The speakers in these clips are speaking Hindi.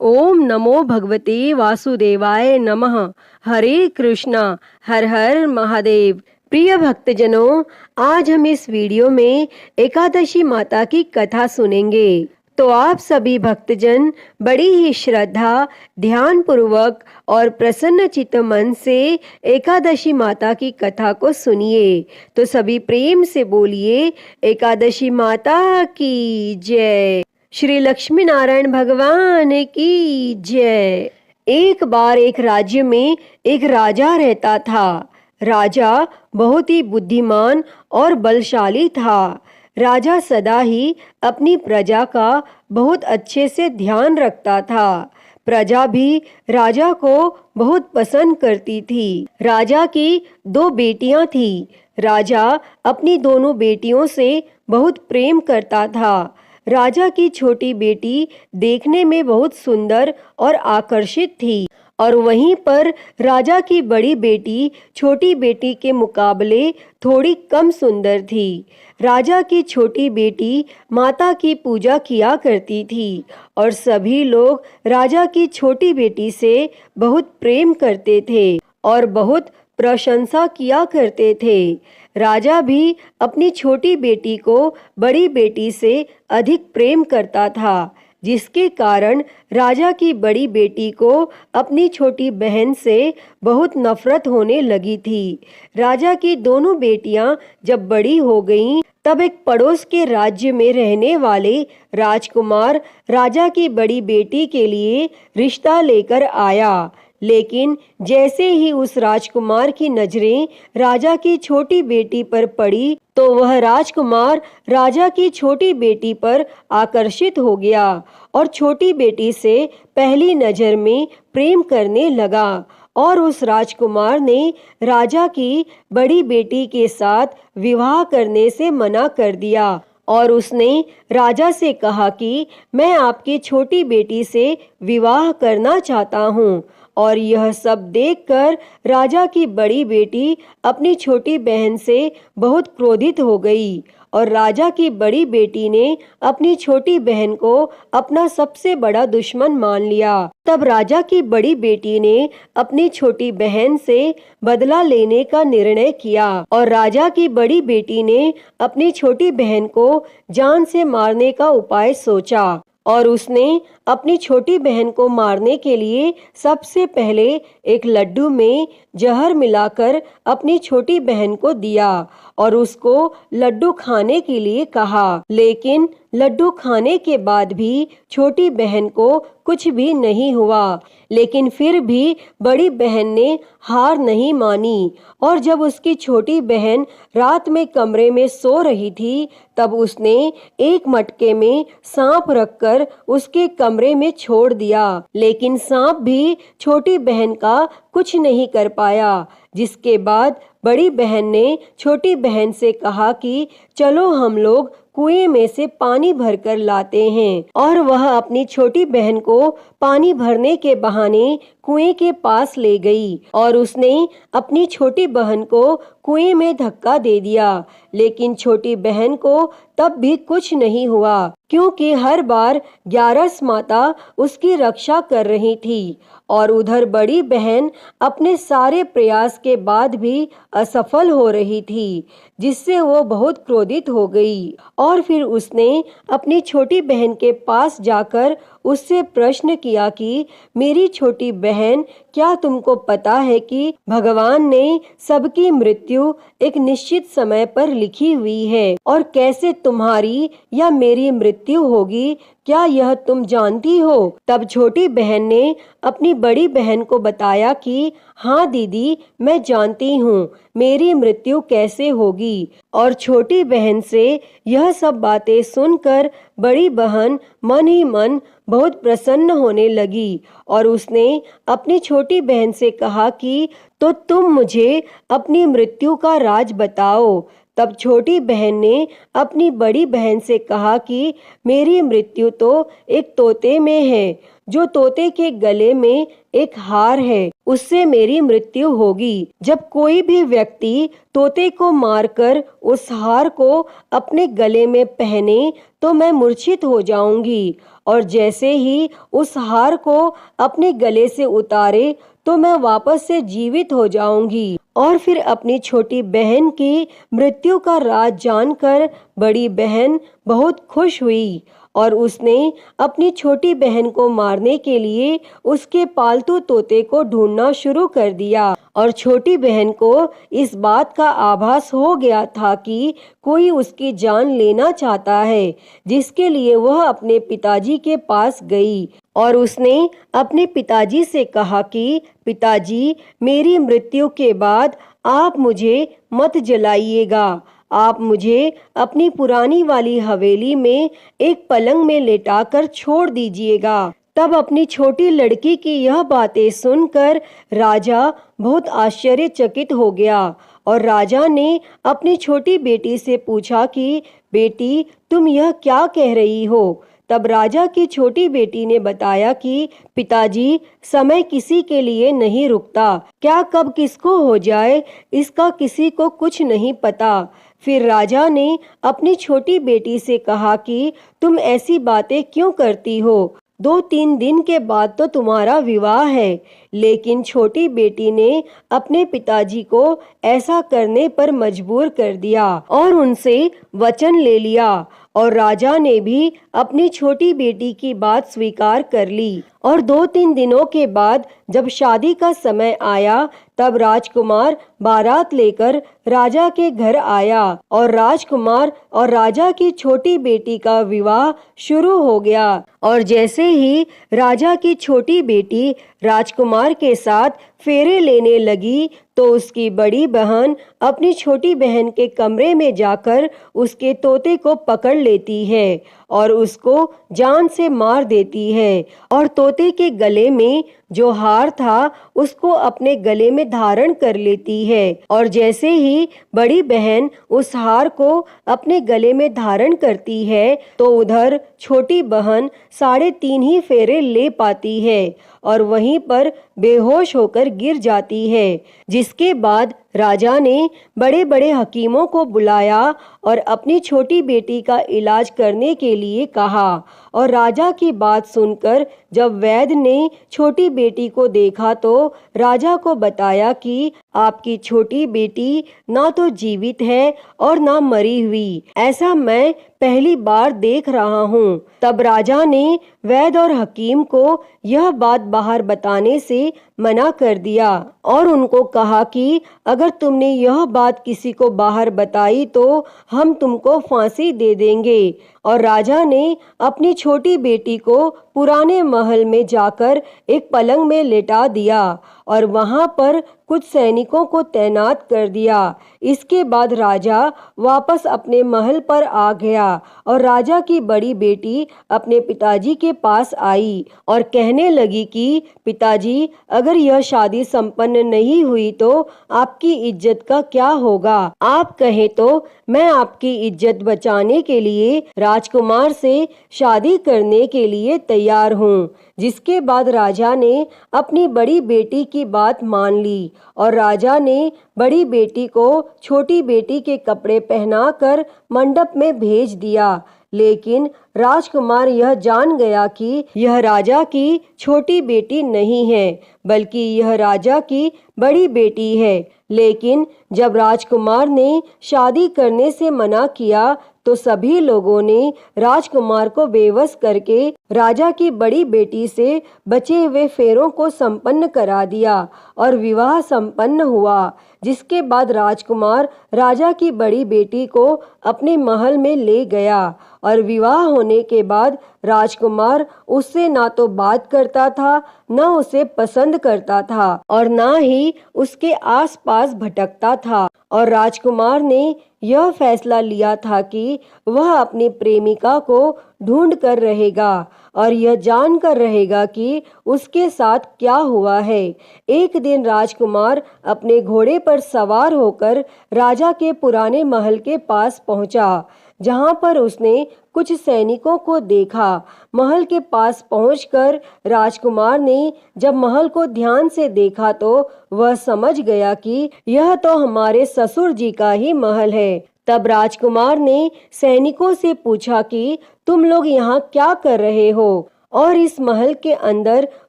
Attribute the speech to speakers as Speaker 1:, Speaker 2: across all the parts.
Speaker 1: ओम नमो भगवते वासुदेवाय नमः। हरे कृष्णा, हर हर महादेव। प्रिय भक्तजनों, आज हम इस वीडियो में एकादशी माता की कथा सुनेंगे। तो आप सभी भक्तजन बड़ी ही श्रद्धा, ध्यान पूर्वक और प्रसन्न चित्त मन से एकादशी माता की कथा को सुनिए। तो सभी प्रेम से बोलिए, एकादशी माता की जय। श्री लक्ष्मी नारायण भगवान की जय। एक बार एक राज्य में एक राजा रहता था। राजा बहुत ही बुद्धिमान और बलशाली था। राजा सदा ही अपनी प्रजा का बहुत अच्छे से ध्यान रखता था। प्रजा भी राजा को बहुत पसंद करती थी। राजा की 2 बेटियां थी। राजा अपनी दोनों बेटियों से बहुत प्रेम करता था। राजा की छोटी बेटी देखने में बहुत सुंदर और आकर्षित थी, और वहीं पर राजा की बड़ी बेटी छोटी बेटी के मुकाबले थोड़ी कम सुंदर थी। राजा की छोटी बेटी माता की पूजा किया करती थी, और सभी लोग राजा की छोटी बेटी से बहुत प्रेम करते थे और बहुत प्रशंसा किया करते थे। राजा भी अपनी छोटी बेटी को बड़ी बेटी से अधिक प्रेम करता था, जिसके कारण राजा की बड़ी बेटी को अपनी छोटी बहन से बहुत नफरत होने लगी थी। राजा की दोनों बेटियां जब बड़ी हो गईं, तब एक पड़ोस के राज्य में रहने वाले राजकुमार राजा की बड़ी बेटी के लिए रिश्ता लेकर आया। लेकिन जैसे ही उस राजकुमार की नजरें राजा की छोटी बेटी पर पड़ी, तो वह राजकुमार राजा की छोटी बेटी पर आकर्षित हो गया और छोटी बेटी से पहली नजर में प्रेम करने लगा। और उस राजकुमार ने राजा की बड़ी बेटी के साथ विवाह करने से मना कर दिया, और उसने राजा से कहा कि मैं आपकी छोटी बेटी से विवाह करना चाहता हूँ। और यह सब देखकर राजा की बड़ी बेटी अपनी छोटी बहन से बहुत क्रोधित हो गई, और राजा की बड़ी बेटी ने अपनी छोटी बहन को अपना सबसे बड़ा दुश्मन मान लिया। तब राजा की बड़ी बेटी ने अपनी छोटी बहन से बदला लेने का निर्णय किया, और राजा की बड़ी बेटी ने अपनी छोटी बहन को जान से मारने का उपाय सोचा। और उसने अपनी छोटी बहन को मारने के लिए सबसे पहले एक लड्डू में जहर मिलाकर अपनी छोटी बहन को दिया और उसको लड्डू खाने के लिए कहा। लेकिन लड्डू खाने के बाद भी छोटी बहन को कुछ भी नहीं हुआ। लेकिन फिर भी बड़ी बहन ने हार नहीं मानी, और जब उसकी छोटी बहन रात में कमरे में सो रही थी, तब उसने एक मटके में सांप रखकर उसके कमरे में छोड़ दिया। लेकिन सांप भी छोटी बहन का कुछ नहीं कर पाया। जिसके बाद बड़ी बहन ने छोटी बहन से कहा कि चलो हम लोग कुएं में से पानी भरकर लाते हैं। और वह अपनी छोटी बहन को पानी भरने के बहाने कुएं के पास ले गई, और उसने अपनी छोटी बहन को कुएं में धक्का दे दिया। लेकिन छोटी बहन को तब भी कुछ नहीं हुआ, क्योंकि हर बार ग्यारस माता उसकी रक्षा कर रही थी। और उधर बड़ी बहन अपने सारे प्रयास के बाद भी असफल हो रही थी, जिससे वो बहुत क्रोधित हो गई। और फिर उसने अपनी छोटी बहन के पास जाकर उससे प्रश्न किया कि मेरी छोटी बहन, क्या तुमको पता है कि भगवान ने सबकी मृत्यु एक निश्चित समय पर लिखी हुई है, और कैसे तुम्हारी या मेरी मृत्यु होगी, क्या यह तुम जानती हो? तब छोटी बहन ने अपनी बड़ी बहन को बताया कि हाँ दीदी, मैं जानती हूँ मेरी मृत्यु कैसे होगी। और छोटी बहन से यह सब बातें सुनकर बड़ी बहन मन ही मन बहुत प्रसन्न होने लगी, और उसने अपनी छोटी बहन से कहा कि तो तुम मुझे अपनी मृत्यु का राज बताओ। तब छोटी बहन ने अपनी बड़ी बहन से कहा कि मेरी मृत्यु तो एक तोते में है, जो तोते के गले में एक हार है, उससे मेरी मृत्यु होगी। जब कोई भी व्यक्ति तोते को मारकर उस हार को अपने गले में पहने, तो मैं मूर्छित हो जाऊंगी, और जैसे ही उस हार को अपने गले से उतारे तो मैं वापस से जीवित हो जाऊंगी। और फिर अपनी छोटी बहन की मृत्यु का राज जानकर बड़ी बहन बहुत खुश हुई और उसने अपनी छोटी बहन को मारने के लिए उसके पालतू तोते को ढूंढना शुरू कर दिया। और छोटी बहन को इस बात का आभास हो गया था कि कोई उसकी जान लेना चाहता है, जिसके लिए वह अपने पिताजी के पास गई और उसने अपने पिताजी से कहा कि पिताजी, मेरी मृत्यु के बाद आप मुझे मत जलाइएगा, आप मुझे अपनी पुरानी वाली हवेली में एक पलंग में लेटाकर छोड़ दीजिएगा। तब अपनी छोटी लड़की की यह बातें सुनकर राजा बहुत आश्चर्यचकित हो गया और राजा ने अपनी छोटी बेटी से पूछा कि बेटी, तुम यह क्या कह रही हो? तब राजा की छोटी बेटी ने बताया कि पिताजी, समय किसी के लिए नहीं रुकता, क्या कब किसको हो जाए इसका किसी को कुछ नहीं पता। फिर राजा ने अपनी छोटी बेटी से कहा कि तुम ऐसी बातें क्यों करती हो? 2-3 दिन के बाद तो तुम्हारा विवाह है। लेकिन छोटी बेटी ने अपने पिताजी को ऐसा करने पर मजबूर कर दिया और उनसे वचन ले लिया और राजा ने भी अपनी छोटी बेटी की बात स्वीकार कर ली। और 2-3 दिनों के बाद जब शादी का समय आया तब राजकुमार बारात लेकर राजा के घर आया और राजकुमार और राजा की छोटी बेटी का विवाह शुरू हो गया। और जैसे ही राजा की छोटी बेटी राजकुमार के साथ फेरे लेने लगी तो उसकी बड़ी बहन अपनी छोटी बहन के कमरे में जाकर उसके तोते को पकड़ लेती है और उसको जान से मार देती है और तोते के गले में जो हार था उसको अपने गले में धारण कर लेती है। और जैसे ही बड़ी बहन उस हार को अपने गले में धारण करती है तो उधर छोटी बहन 3.5 ही फेरे ले पाती है और वहीं पर बेहोश होकर गिर जाती है। जिसके बाद राजा ने बड़े बड़े हकीमों को बुलाया और अपनी छोटी बेटी का इलाज करने के लिए कहा। और राजा की बात सुनकर जब वैद्य ने छोटी बेटी को देखा तो राजा को बताया कि आपकी छोटी बेटी ना तो जीवित है और ना मरी हुई, ऐसा मैं पहली बार देख रहा हूँ। तब राजा ने वैद्य और हकीम को यह बात बाहर बताने से मना कर दिया और उनको कहा कि अगर तुमने यह बात किसी को बाहर बताई तो हम तुमको फांसी दे देंगे। और राजा ने अपनी छोटी बेटी को पुराने महल में जाकर एक पलंग में लेटा दिया और वहां पर कुछ सैनिकों को तैनात कर दिया। इसके बाद राजा वापस अपने महल पर आ गया और राजा की बड़ी बेटी अपने पिताजी के पास आई और कहने लगी कि पिताजी, अगर यह शादी संपन्न नहीं हुई तो आपकी इज्जत का क्या होगा? आप कहें तो मैं आपकी इज्जत बचाने के लिए राजकुमार से शादी करने के लिए तैयार हूँ। जिसके बाद राजा ने अपनी बड़ी बेटी की बात मान ली और राजा ने बड़ी बेटी को छोटी बेटी के कपड़े पहनाकर मंडप में भेज दिया। लेकिन राजकुमार यह जान गया कि यह राजा की छोटी बेटी नहीं है बल्कि यह राजा की बड़ी बेटी है। लेकिन जब राजकुमार ने शादी करने से मना किया तो सभी लोगों ने राजकुमार को बेवश करके राजा की बड़ी बेटी से बचे हुए फेरों को संपन्न करा दिया और विवाह संपन्न हुआ। जिसके बाद राजकुमार राजा की बड़ी बेटी को अपने महल में ले गया और विवाह होने के बाद राजकुमार उससे ना तो बात करता था, न उसे पसंद करता था और ना ही उसके आसपास भटकता था। और राजकुमार ने यह फैसला लिया था कि वह अपनी प्रेमिका को ढूंढ कर रहेगा और यह जान कर रहेगा कि उसके साथ क्या हुआ है। एक दिन राजकुमार अपने घोड़े पर सवार होकर राजा के पुराने महल के पास पहुंचा, जहां पर उसने कुछ सैनिकों को देखा। महल के पास पहुंचकर राजकुमार ने जब महल को ध्यान से देखा तो वह समझ गया कि यह तो हमारे ससुर जी का ही महल है। तब राजकुमार ने सैनिकों से पूछा कि तुम लोग यहाँ क्या कर रहे हो और इस महल के अंदर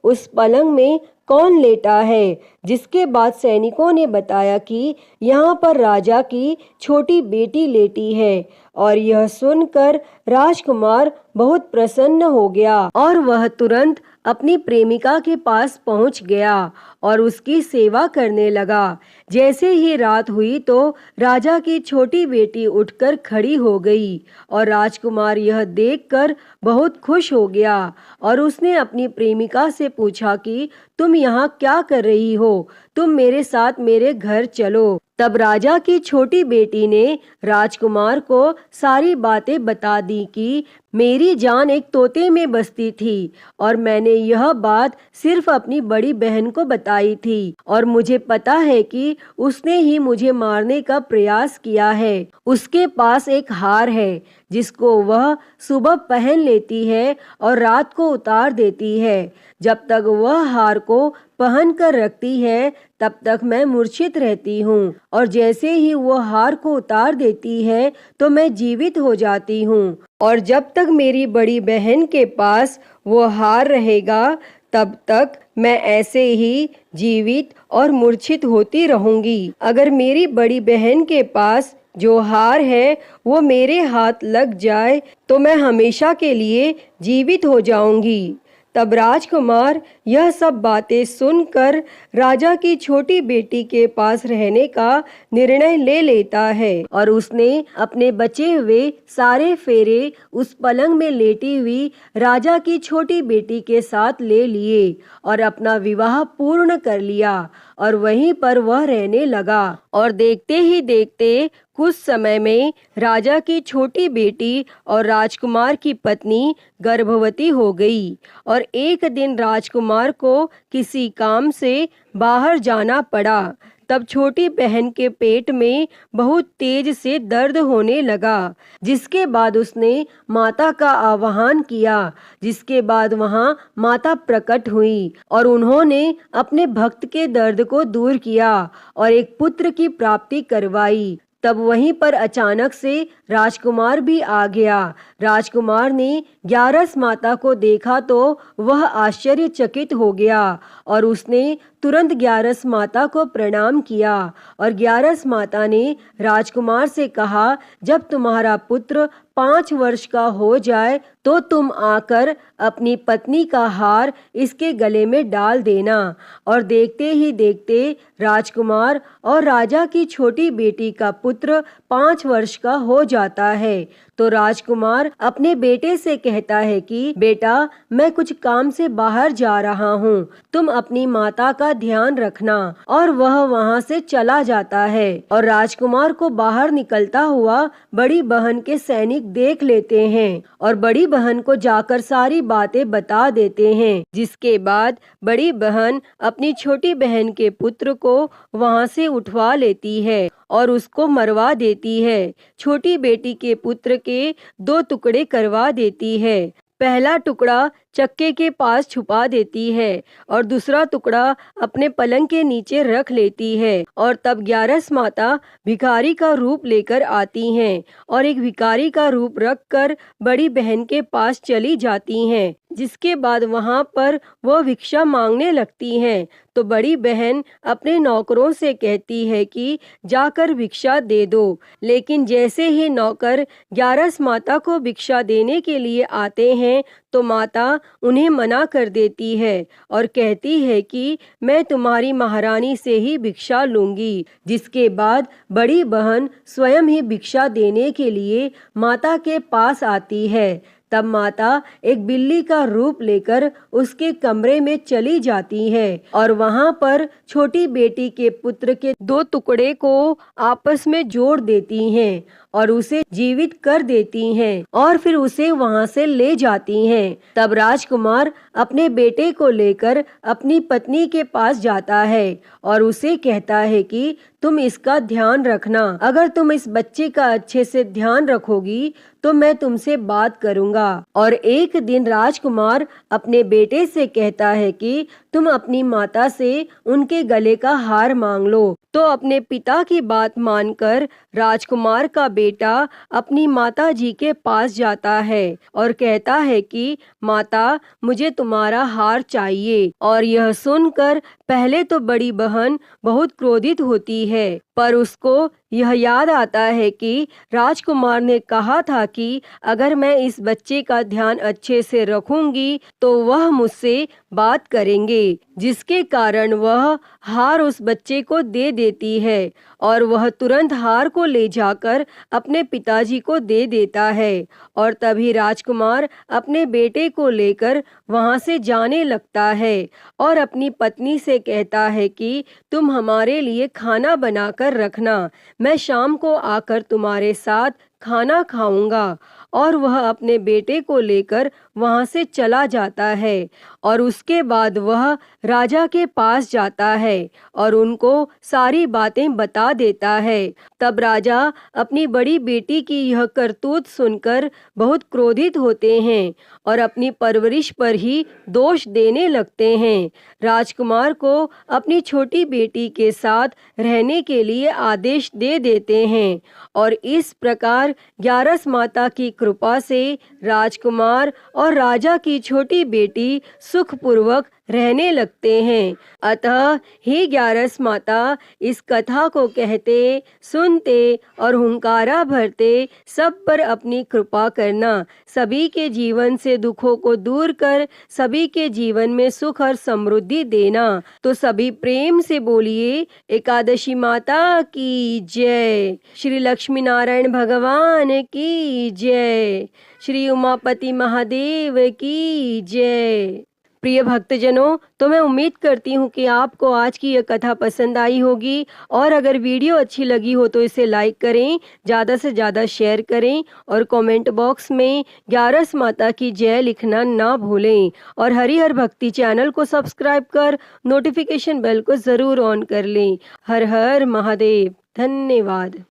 Speaker 1: उस पलंग में कौन लेटा है। जिसके बाद सैनिकों ने बताया कि यहाँ पर राजा की छोटी बेटी लेटी है। और यह सुनकर राजकुमार बहुत प्रसन्न हो गया और वह तुरंत अपनी प्रेमिका के पास पहुंच गया और उसकी सेवा करने लगा। जैसे ही रात हुई तो राजा की छोटी बेटी उठकर खड़ी हो गई और राजकुमार यह देखकर बहुत खुश हो गया और उसने अपनी प्रेमिका से पूछा कि तुम यहाँ क्या कर रही हो, तुम मेरे साथ मेरे घर चलो। तब राजा की छोटी बेटी ने राजकुमार को सारी बातें बता दी कि मेरी जान एक तोते में बसती थी और मैंने यह बात सिर्फ अपनी बड़ी बहन को बताई थी और मुझे पता है कि उसने ही मुझे मारने का प्रयास किया है। उसके पास एक हार है जिसको वह सुबह पहन लेती है और रात को उतार देती है। जब तक वह हार को पहन कर रखती है तब तक मैं मूर्छित रहती हूँ और जैसे ही वो हार को उतार देती है तो मैं जीवित हो जाती हूँ और जब तक मेरी बड़ी बहन के पास वो हार रहेगा तब तक मैं ऐसे ही जीवित और मूर्छित होती रहूंगी। अगर मेरी बड़ी बहन के पास जो हार है वो मेरे हाथ लग जाए तो मैं हमेशा के लिए जीवित हो जाऊंगी। तब राजकुमार यह सब बातें सुनकर राजा की छोटी बेटी के पास रहने का निर्णय ले लेता है और उसने अपने बचे हुए सारे फेरे उस पलंग में लेटी हुई राजा की छोटी बेटी के साथ ले लिए और अपना विवाह पूर्ण कर लिया और वहीं पर वह रहने लगा। और देखते ही देखते कुछ समय में राजा की छोटी बेटी और राजकुमार की पत्नी गर्भवती हो गई और एक दिन राजकुमार को किसी काम से बाहर जाना पड़ा। तब छोटी बहन के पेट में बहुत तेज से दर्द होने लगा, जिसके बाद उसने माता का आह्वान किया। जिसके बाद वहां माता प्रकट हुई और उन्होंने अपने भक्त के दर्द को दूर किया और एक पुत्र की प्राप्ति करवाई। तब वहीं पर अचानक से राजकुमार भी आ गया। राजकुमार ने ग्यारस माता को देखा तो वह आश्चर्यचकित हो गया और उसने तुरंत ग्यारस माता को प्रणाम किया और ग्यारस माता ने राजकुमार से कहा, जब तुम्हारा पुत्र 5 वर्ष का हो जाए तो तुम आकर अपनी पत्नी का हार इसके गले में डाल देना। और देखते ही देखते राजकुमार और राजा की छोटी बेटी का पुत्र 5 वर्ष का हो जाता है। तो राजकुमार अपने बेटे से कहता है कि बेटा, मैं कुछ काम से बाहर जा रहा हूँ, तुम अपनी माता का ध्यान रखना। और वह वहाँ से चला जाता है और राजकुमार को बाहर निकलता हुआ बड़ी बहन के सैनिक देख लेते हैं और बड़ी बहन को जाकर सारी बातें बता देते हैं। जिसके बाद बड़ी बहन अपनी छोटी बहन के पुत्र को वहाँ से उठवा लेती है और उसको मरवा देती है। छोटी बेटी के पुत्र के 2 टुकड़े करवा देती है। पहला टुकड़ा चक्के के पास छुपा देती है और दूसरा टुकड़ा अपने पलंग के नीचे रख लेती है। और तब ग्यारस माता भिखारी का रूप लेकर आती हैं और एक भिखारी का रूप रखकर बड़ी बहन के पास चली जाती हैं। जिसके बाद वहां पर वो भिक्षा मांगने लगती हैं। तो बड़ी बहन अपने नौकरों से कहती है कि जाकर भिक्षा दे दो। लेकिन जैसे ही नौकर ग्यारस माता को भिक्षा देने के लिए आते हैं तो माता उन्हें मना कर देती है और कहती है कि मैं तुम्हारी महारानी से ही भिक्षा लूंगी। जिसके बाद बड़ी बहन स्वयं ही भिक्षा देने के लिए माता के पास आती है। तब माता एक बिल्ली का रूप लेकर उसके कमरे में चली जाती है और वहां पर छोटी बेटी के पुत्र के 2 टुकड़े को आपस में जोड़ देती हैं और उसे जीवित कर देती हैं और फिर उसे वहां से ले जाती हैं। तब राजकुमार अपने बेटे को लेकर अपनी पत्नी के पास जाता है और उसे कहता है कि तुम इसका ध्यान रखना, अगर तुम इस बच्चे का अच्छे से ध्यान रखोगी तो मैं तुमसे बात करूंगा। और एक दिन राजकुमार अपने बेटे से कहता है कि तुम अपनी माता से उनके गले का हार मांग लो। तो अपने पिता की बात मानकर राजकुमार का बेटा अपनी माता जी के पास जाता है और कहता है कि माता, मुझे तुम्हारा हार चाहिए। और यह सुनकर पहले तो बड़ी बहन बहुत क्रोधित होती है, पर उसको यह याद आता है कि राजकुमार ने कहा था कि अगर मैं इस बच्चे का ध्यान अच्छे से रखूंगी तो वह मुझसे बात करेंगे, जिसके कारण वह हार उस बच्चे को दे देती है और वह तुरंत हार को ले जाकर अपने पिताजी को दे देता है। और तभी राजकुमार अपने बेटे को लेकर वहां से जाने लगता है और अपनी पत्नी से कहता है कि तुम हमारे लिए खाना बनाकर रखना, मैं शाम को आकर तुम्हारे साथ खाना खाऊंगा। और वह अपने बेटे को लेकर वहां से चला जाता है और उसके बाद वह राजा के पास जाता है और उनको सारी बातें बता देता है। तब राजा अपनी बड़ी बेटी की यह करतूत सुनकर बहुत क्रोधित होते हैं और अपनी परवरिश पर ही दोष देने लगते हैं। राजकुमार को अपनी छोटी बेटी के साथ रहने के लिए आदेश दे देते हैं और इस प्रकार ग्यारस माता की कृपा से राजकुमार और राजा की छोटी बेटी सुखपूर्वक रहने लगते हैं। अतः हे ग्यारस माता, इस कथा को कहते, सुनते और हुंकारा भरते सब पर अपनी कृपा करना, सभी के जीवन से दुखों को दूर कर सभी के जीवन में सुख और समृद्धि देना। तो सभी प्रेम से बोलिए एकादशी माता की जय, श्री लक्ष्मी नारायण भगवान की जय, श्री उमापति महादेव की जय। प्रिय भक्तजनों, तो मैं उम्मीद करती हूँ कि आपको आज की यह कथा पसंद आई होगी और अगर वीडियो अच्छी लगी हो तो इसे लाइक करें, ज़्यादा से ज़्यादा शेयर करें और कमेंट बॉक्स में ग्यारस माता की जय लिखना ना भूलें और हरिहर भक्ति चैनल को सब्सक्राइब कर नोटिफिकेशन बेल को ज़रूर ऑन कर लें। हर हर महादेव। धन्यवाद।